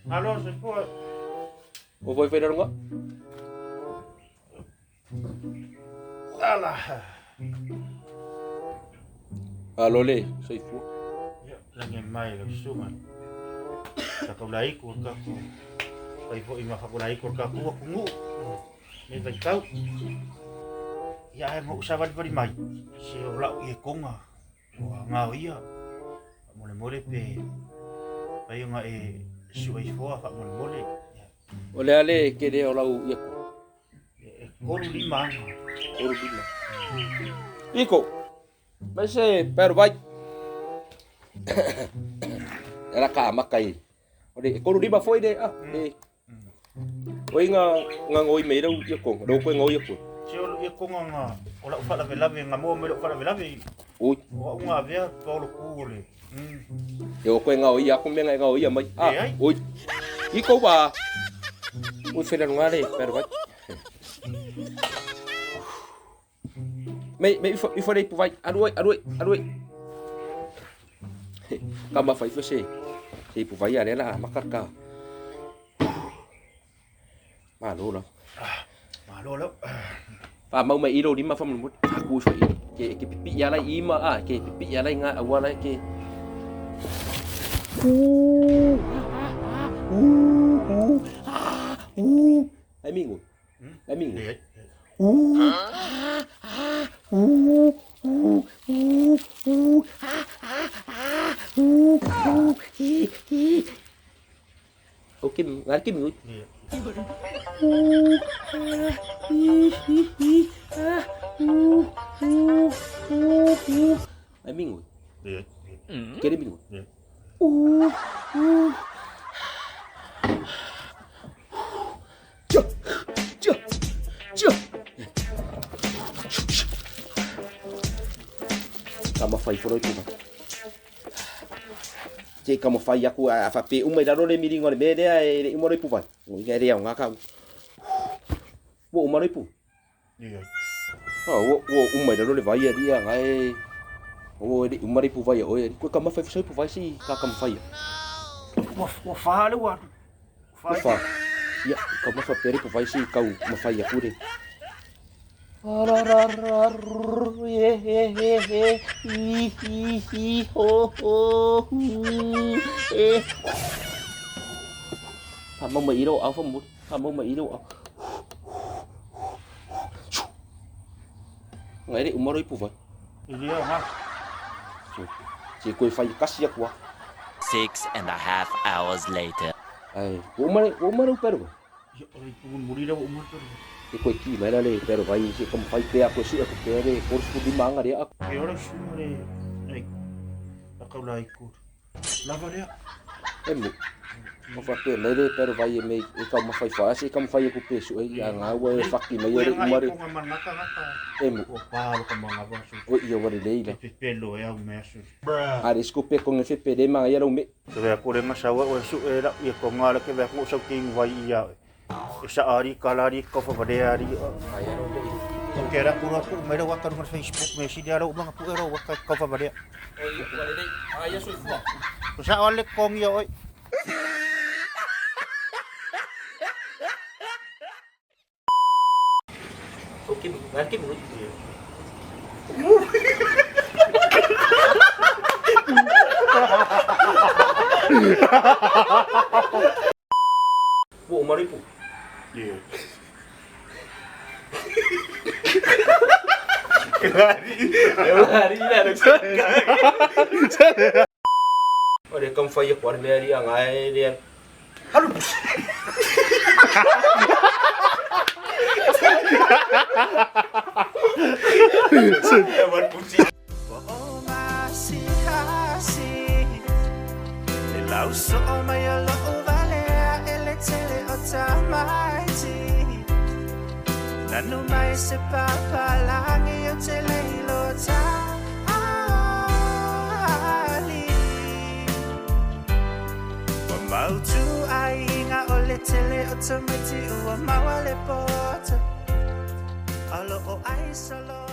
Alo, soy po. O foi foi nga. Alah. Alo le, soy fu. Ya, lagi mai lagsungan. Kakulay ko ka ko. Pai po ima kakulay ko ka ko kungu. Ni tau. Ya mo usaban pa mai. Si ola i konga. Wa ngau ia. Mole mole pe. Pai nga suai fo fa mole mole. Ole ale ke de ola u ia. Koru lima. Oru bila. Iko. Mas pero vai. Era ka makai. Ode koru lima foi de de. Oi nga ngoi me do ia ko. Do ko ngoi ia ko. Si ola i konga nga ola fa la vela nga mo me lo fa la vela. Oi. Wa nga vea polo kule. Eu ko ngoi ia ko me ngoi ia mai. Oi. Iko ba. Ui fela nga le pero vai. Mày phải đây phụ vai aduai kama phải phải xe thì phụ vai này là mắc cả mà lô lắm và mau mày đi mà phong một aku phải cái pipi ya lại im mà cái pipi ya lại ngã awal lại cái ai mình Oke, ngerti minggu. Ay minggu. Kiri minggu. Kama fai foro itu mah. Cek kama fai aku apa pe umai daro le miringo le bede ai umoro ipu vai. Ngai dia ngaka. Wo umoro ipu. Iya. Wo umai daro le vai dia ngai. Wo di umoro ipu vai oi. Ko kama fai foro ipu vai si ka kama fai. Wa fa le wa. Fa. Ya, kama fai peri ipu vai si kau ma fai aku de. Kamu mau iro apa mut? Kamu mau iro apa? Ngai di umur ipu vai. Iya ha. Si koi fai kasih aku. 6.5 hours later. Ai, umur pero. Ya, ipu muri daw umur to. Di koi ki mai le pero vai si kamu fai pe aku si aku pere kurus ku di manga dia aku. E ora sumare. Ai. Akaulai ko. Lava dia. Emu. Mo fa pe le pero vai me e kamu fai fa si kamu fai aku pe su ai anga wa fakki mai ore umur. Ko manaka ngata. Emu. O palo ka mga baso. O ia wari leila. Pelo e au mesu. Ari skupe ko ngefe pe de manga ia me. Ke ko le masawa o su e la e ko ngala ke ko sa king wai ia. Sa ari kalari ko fa bade ari. Kera pura ku mai wa ka no Facebook me si dia ro mga pu ero wa ka fa bade. Aya sui fu. Sa ole kong ya oi. Oke, ngerti mulut. Bu umur ibu. Iya. Lari lah dokter. Oh dia kamu fai kuar lari ang ai dia. Halo. Ewan puji. Oh masih asik. Lau so maya lo vale ele tele otamaiti. Nanu mai se papa langi yo tele lo ali. Mau tu ai nga ole tele otamati wa mawale poto. Alo o ai solo